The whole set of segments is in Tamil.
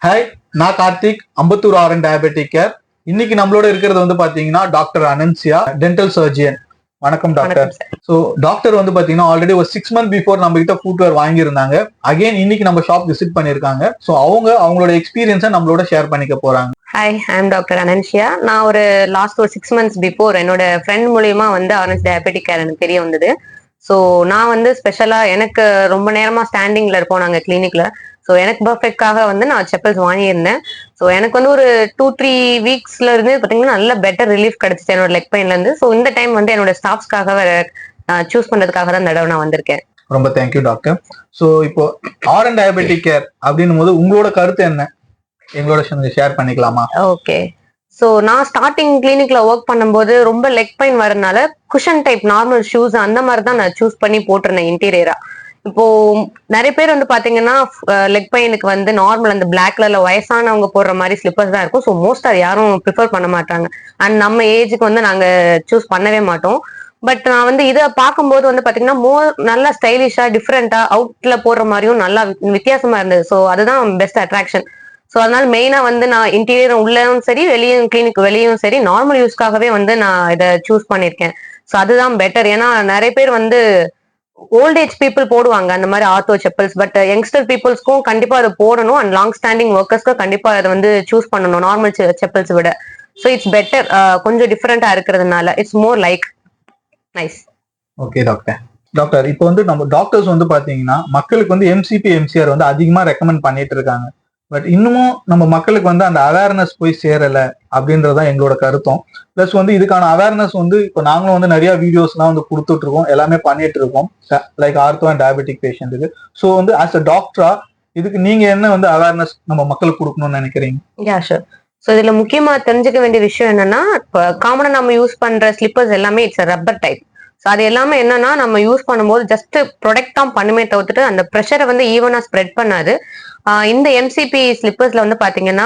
ஹாய், நான் Karthik, Ambattur RN diabetic care. இன்னைக்கு நம்மளோட இருக்கிறது வந்து பாத்தீங்கன்னா டாக்டர் அனன்சியா, டென்டல் சர்ஜியன். வணக்கம் டாக்டர். ஸோ டாக்டர் வந்து பாத்தீங்கன்னா ஆல்ரெடி ஒரு 6 months பிஃபோர் நம்ம கிட்ட ஃபுட்வேர் வாங்கியிருந்தாங்க. அகைன் இன்னைக்கு நம்ம ஷாப் விசிட் பண்ணிருக்காங்க. ஸோ அவங்களோட எக்ஸ்பீரியன்ஸை நம்மளோட ஷேர் பண்ணிக்க போறாங்க. Hi, I'm doctor Anansiya. நான் ஒரு லாஸ்ட் ஒரு 6 months பிஃபோர் என்னோட ஃப்ரெண்ட் மூலியமா வந்து ஆரன்ஸ் டயபெட்டிக் கேர் எனக்கு தெரிய வந்தது. ஸோ நான் வந்து ஸ்பெஷலா எனக்கு ரொம்ப நேரமா ஸ்டாண்டிங்ல இருப்போம் நாங்க கிளினிக்ல. ஸோ எனக்கு பர்ஃபெக்டாக வந்து நான் செப்பல்ஸ் வாங்கியிருந்தேன். ஸோ எனக்கு வந்து ஒரு 2-3 வீக்ஸ்ல இருந்து பார்த்தீங்கன்னா நல்ல பெட்டர் ரிலீஃப் கிடைச்சிச்சு என்னோட லெக் பெயின்ல இருந்து. ஸோ இந்த டைம் வந்து என்னோட ஸ்டாஃப்ஸ்க்காக சூஸ் பண்றதுக்காக தான் இந்த தடவை நான் வந்திருக்கேன். ரொம்ப தேங்க்யூ டாக்டர். ஸோ இப்போ ஆர்என் டயபெட்டிக் கேர் அப்படின்னும் போது உங்களோட கருத்து என்ன, எங்களோட ஷேர் பண்ணிக்கலாமா? ஓகே. ஸோ நான் ஸ்டார்டிங் கிளினிக்ல ஒர்க் பண்ணும்போது ரொம்ப லெக் பெயின் வரதுனால குஷன் டைப் நார்மல் ஷூஸ் அந்த மாதிரி தான் நான் சூஸ் பண்ணி போட்டிருந்தேன் இன்டீரியரா. இப்போ நிறைய பேர் வந்து பாத்தீங்கன்னா லெக் பெயினுக்கு வந்து நார்மல் அந்த பிளாக் கலர்ல வயசானவங்க போடுற மாதிரி ஸ்லிப்பர்ஸ் தான் இருக்கும். ஸோ மோஸ்ட் அது யாரும் ப்ரிஃபர் பண்ண மாட்டாங்க. அண்ட் நம்ம ஏஜுக்கு வந்து நாங்க சூஸ் பண்ணவே மாட்டோம். பட் நான் வந்து இதை பார்க்கும்போது வந்து பாத்தீங்கன்னா நல்லா ஸ்டைலிஷா டிஃப்ரெண்டா அவுட்ல போடுற மாதிரியும் நல்லா வித்தியாசமா இருந்தது. ஸோ அதுதான் பெஸ்ட் அட்ராக்ஷன். ஸோ அதனால மெயினா வந்து நான் இன்டீரியர் உள்ளவும் சரி வெளியும் கிளினிக் வெளியும் சரி நார்மல் யூஸ்க்காகவே வந்து நான் இதை சூஸ் பண்ணியிருக்கேன். ஸோ அதுதான் பெட்டர். ஏன்னா நிறைய பேர் வந்து ஓல்ட் ஏஜ் பீப்புள் போடுவாங்க அந்த மாதிரி ஆர்த்தோ செப்பல்ஸ். பட் யங்ஸ்டர் பீப்புள்ஸ்க்கும் கண்டிப்பா அதை போடணும். அண்ட் லாங் ஸ்டாண்டிங் ஒர்க்கர்ஸ்க்கும் கண்டிப்பா அதை வந்து சூஸ் பண்ணணும் நார்மல் செப்பல்ஸ் விட. So it's better. கொஞ்சம் டிஃப்ரெண்டா இருக்கிறதுனால it's more like nice. Okay doctor. Doctor, இப்போ வந்து நம்ம டாக்டர்ஸ் வந்து பாத்தீங்கன்னா மக்களுக்கு வந்து எம்சிபி எம்சிஆர் வந்து அதிகமா ரெக்கமெண்ட் பண்ணிட்டு இருக்காங்க. பட் இன்னமும் நம்ம மக்களுக்கு வந்து அந்த அவேர்னஸ் போய் சேரல அப்படின்றதான் எங்களோட கருத்தம். பிளஸ் வந்து இதுக்கான அவேர்னஸ் வந்து இப்போ நாங்களும் வந்து நிறைய வீடியோஸ்லாம் வந்து கொடுத்துட்டு இருக்கோம், எல்லாமே பண்ணிட்டு இருக்கோம் லைக் ஆர்த்தோ அண்ட் டயபெட்டிக் பேஷண்ட்டுக்கு. ஸோ வந்து ஆஸ் அ டாக்டரா இதுக்கு நீங்க என்ன வந்து அவேர்னஸ் நம்ம மக்களுக்கு கொடுக்கணும்னு நினைக்கிறீங்க? Yeah sure. ஸோ இதுல முக்கியமா தெரிஞ்சுக்க வேண்டிய விஷயம் என்னன்னா, இப்போ காமனா நம்ம யூஸ் பண்ற ஸ்லிப்பர்ஸ் எல்லாமே இட்ஸ் ரப்பர் டைப். ஸோ அது எல்லாமே என்னன்னா நம்ம யூஸ் பண்ணும்போது ஜஸ்ட் ப்ரொடெக்ட் தான் பண்ணுமே தவிர்த்துட்டு அந்த ப்ரெஷரை வந்து ஈவனா ஸ்ப்ரெட் பண்ணாது. இந்த எம்சிபி ஸ்லிப்பர்ஸ்ல வந்து பாத்தீங்கன்னா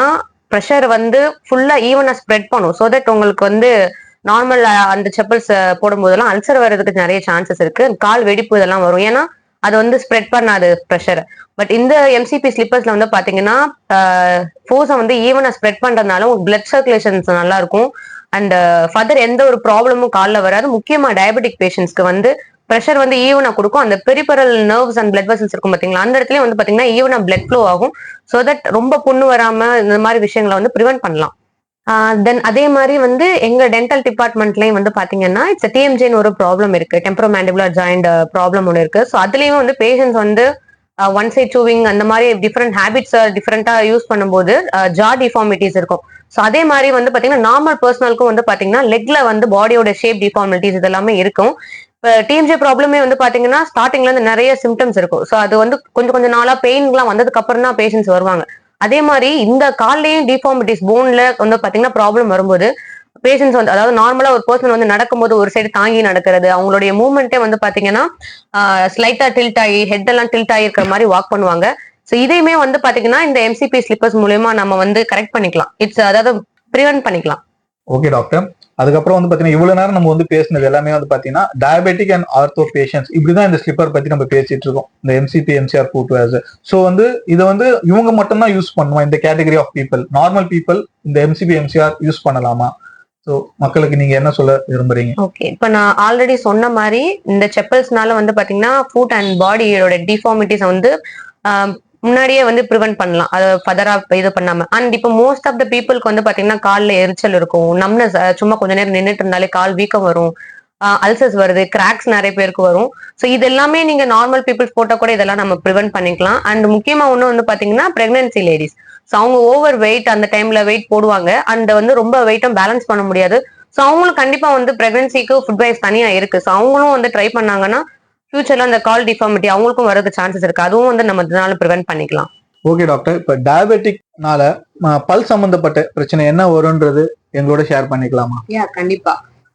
ப்ரெஷர் வந்து ஃபுல்லா ஈவனா ஸ்ப்ரெட் பண்ணும். ஸோ தட் உங்களுக்கு வந்து நார்மல் அந்த செப்பல்ஸ் போடும்போதெல்லாம் அல்சர் வர்றதுக்கு நிறைய சான்சஸ் இருக்கு. கால் வெடிப்பு இதெல்லாம் வரும். ஏன்னா அது வந்து ஸ்ப்ரெட் பண்ணாது ப்ரெஷர். பட் இந்த எம்சிபி ஸ்லிப்பர்ஸ்ல வந்து பாத்தீங்கன்னா ஃபோர்ஸை வந்து ஈவனா ஸ்ப்ரெட் பண்றதுனால உங்களுக்கு பிளட் சர்க்குலேஷன்ஸ் நல்லா இருக்கும். அண்ட் ஃபர்தர் எந்த ஒரு ப்ராப்ளமும் காலில் வராது. முக்கியமா டயபெட்டிக் பேஷண்ட்ஸ்க்கு வந்து ப்ரெஷர் வந்து ஈவனா கொடுக்கும். அந்த peripheral nerves and blood vessels இருக்கும் பாத்தீங்களா, அந்த இடத்துல வந்து பாத்தீங்கன்னா ஈவனா பிளட் ஃப்ளோ ஆகும். ஸோ தட் ரொம்ப புண்ணு வராம இந்த மாதிரி விஷயங்களை வந்து ப்ரிவென்ட் பண்ணலாம். தென் அதே மாதிரி வந்து எங்க டென்டல் டிபார்ட்மெண்ட்லயும் வந்து பாத்தீங்கன்னா இட்ஸ் டிஎம்ஜேன்னு ஒரு ப்ராப்ளம் இருக்கு, டெம்பரோமேண்டிபுலர் ஜாயிண்ட் ப்ராப்ளம் ஒன்று இருக்கு. ஸோ அதுலயும் வந்து பேஷண்ட்ஸ் வந்து ஒன் சைட் சூவிங் அந்த மாதிரி டிஃப்ரெண்ட் ஹேபிட்ஸ் டிஃப்ரெண்டா யூஸ் பண்ணும்போது ஜா டிஃபார்மிட்டிஸ் இருக்கும். ஸோ அதே மாதிரி வந்து பாத்தீங்கன்னா நார்மல் பர்சனலுக்கும் வந்து பாத்தீங்கன்னா லெக்ல வந்து பாடியோட ஷேப் டிஃபார்மிட்டிஸ் இதெல்லாமே இருக்கும். இப்போ டிஎம்ஜே ப்ராப்ளமே வந்து பாத்தீங்கன்னா ஸ்டார்டிங்ல இருந்து நிறைய சிம்டம்ஸ் இருக்கும். ஸோ அது வந்து கொஞ்சம் கொஞ்சம் நாளா பெயின்லாம் வந்ததுக்கு அப்புறம் தான் பேஷண்ட்ஸ் வருவாங்க. அதே மாதிரி இந்த கால்லயும் டிஃபார்மிட்டிஸ் போன்ல வந்து பாத்தீங்கன்னா ப்ராப்ளம் வரும்போது பேஷண்ட்ஸ் வந்து அதாவது நார்மலா ஒரு பர்சன் வந்து நடக்கும்போது ஒரு சைடு தாங்கி நடக்கிறது, அவங்களுடைய மூவ்மெண்ட்டே வந்து பாத்தீங்கன்னா ஸ்லைட்டா டில்ட் ஆகி ஹெட் எல்லாம் டில்ட் ஆகி இருக்கிற மாதிரி வாக் பண்ணுவாங்க. ஸோ இதையுமே வந்து பாத்தீங்கன்னா இந்த எம்சிபி ஸ்லிப்பர்ஸ் மூலமா நம்ம வந்து கரெக்ட் பண்ணிக்கலாம். அதாவது ப்ரிவென்ட் பண்ணிக்கலாம். Okay doctor. அதுக்கப்புறம் வந்து பாத்தீங்கன்னா இவ்வளவு நேரம் நம்ம வந்து பேசினது எல்லாமே வந்து பாத்தீங்கன்னா டயபெட்டிக் அண்ட் ஆர்த்தோ பேஷன்ஸ் இப்படிதான் இந்த ஸ்லிப்பர் பத்தி நம்ம பேசிட்டு இருக்கோம், இந்த எம்சிபி எம்சிஆர் ஃபுட்வேர்ஸ். ஸோ வந்து இதை வந்து இவங்க மட்டும் தான் யூஸ் பண்ணுவோம், இந்த category of people. Normal people இந்த எம்சிபி எம்சிஆர் யூஸ் பண்ணலாமா? ஸோ மக்களுக்கு நீங்க என்ன சொல்ல விரும்புறீங்க? ஓகே, இப்போ நான் ஆல்ரெடி சொன்ன மாதிரி இந்த செப்பல்ஸ்னால வந்து பாத்தீங்கன்னா ஃபுட் அண்ட் பாடியோட டிஃபார்மிட்டிஸ் வந்து முன்னாடியே வந்து ப்ரிவென்ட் பண்ணலாம், அதை ஃபர்தரா இது பண்ணாம. அண்ட் இப்போ மோஸ்ட் ஆஃப் த பீப்புளுக்கு வந்து பாத்தீங்கன்னா காலில் எரிச்சல் இருக்கும், நம்னஸ், சும்மா கொஞ்ச நேரம் நின்றுட்டு இருந்தாலே கால் வீக்கம் வரும், அல்சர்ஸ் வருது, கிராக்ஸ் நிறைய பேருக்கு வரும். ஸோ இது எல்லாமே நீங்க நார்மல் பீப்புள்ஸ் போட்டா கூட இதெல்லாம் நம்ம ப்ரிவென்ட் பண்ணிக்கலாம். அண்ட் முக்கியமா ஒண்ணு வந்து பாத்தீங்கன்னா பிரெக்னன்சி லேடிஸ். ஸோ அவங்க ஓவர் வெயிட் அந்த டைம்ல வெயிட் போடுவாங்க, அந்த வந்து ரொம்ப வெயிட்டும் பேலன்ஸ் பண்ண முடியாது. ஸோ அவங்களும் கண்டிப்பா வந்து பிரெக்னன்சிக்கு ஃபுட் வைஸ் தனியா இருக்கு. ஸோ அவங்களும் வந்து ட்ரை பண்ணாங்கன்னா ஃபியூச்சர்ல அந்த கால் டிஃபார்மிட்டி அவங்களுக்கும் வரதுக்கு சான்சஸ் இருக்கு. அதுவும் வந்து நம்ம இதனால ப்ரிவென்ட் பண்ணிக்கலாம். Okay doctor. இப்ப டயபெட்டிக்னால பல் சம்பந்தப்பட்ட பிரச்சனை என்ன வரும்ன்றது எங்களோட ஷேர் பண்ணிக்கலாமா? கண்டிப்பா.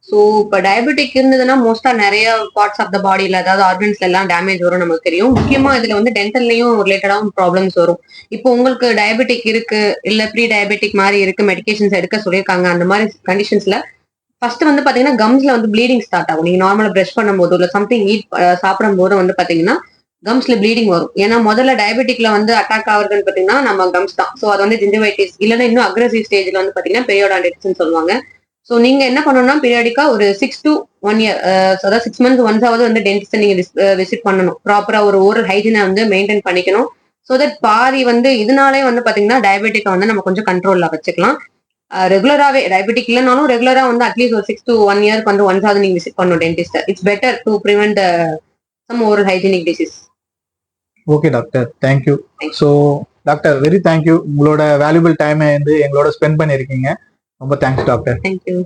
ஸோ இப்போ டயபெட்டிக் இருந்ததுன்னா மோஸ்டா நிறைய பார்ட்ஸ் ஆஃப் த பாடியில அதாவது ஆர்கன்ஸ்ல எல்லாம் டேமேஜ் வரும் நமக்கு தெரியும். முக்கியமா இதுல வந்து டென்டல்லையும் ரிலேட்டடாகவும் ப்ராப்ளம்ஸ் வரும். இப்போ உங்களுக்கு டயபெட்டிக் இருக்கு, இல்ல ப்ரீ டயபெட்டிக் மாதிரி இருக்கு, மெடிகேஷன்ஸ் எடுக்க சொல்லியிருக்காங்க, அந்த மாதிரி கண்டிஷன்ஸ்ல ஃபர்ஸ்ட் வந்து பாத்தீங்கன்னா கம்ஸ்ல வந்து ப்ளீடிங் ஸ்டார்ட் ஆகும். நீங்க நார்மலா பிரஷ் பண்ணும்போது இல்ல சம்திங் ஈட் சாப்பிடும் போது வந்து பாத்தீங்கன்னா கம்ஸ்ல ப்ளீடிங் வரும். ஏன்னா முதல்ல டயபெட்டிக்ல வந்து அட்டாக் ஆகுறதுன்னு பாத்தீங்கன்னா நம்ம கம்ஸ் தான். ஸோ அது வந்து ஜிஞ்சவைட்டிஸ் இல்லைன்னா இன்னும் அக்ரெசிவ் ஸ்டேஜ்ல வந்து பாத்தீங்கன்னா பெரியோடான்டிட்டிஸ்னு சொல்லுவாங்க. ஸோ நீங்க என்ன பண்ணணும்னா பீரியாடிக்கா ஒரு 6 to 1 year, அதாவது 6 months ஒன்ஸ் ஆவது வந்து டென்டிஸ்ட் நீங்க விசிட் பண்ணணும். ப்ராப்பரா ஒரு ஓரல் ஹைஜீனை வந்து மெயின்டைன் பண்ணிக்கணும். ஸோ தட் பாதி வந்து இதனாலே வந்து பாத்தீங்கன்னா டயபெட்டிக்கை வந்து நம்ம கொஞ்சம் கண்ட்ரோல்ல வச்சுக்கலாம். ரெகுலராகவே டயபெட்டிக் இல்லைனாலும் ரெகுலரா வந்து அட்லீஸ்ட் ஒரு 6 to 1 இயர்க்கு வந்து ஒன்ஸ் ஆவது நீங்க விசிட் பண்ணணும் dentist. It's better to prevent some oral hygienic disease. Okay doctor, thank you. So doctor very thank you, உங்களோட வேல்யூபிள் டைமை வந்து எங்களோட ஸ்பெண்ட் பண்ணியிருக்கீங்க. ரொம்ப தேங்க்ஸ் டாக்டர். தேங்க்யூ.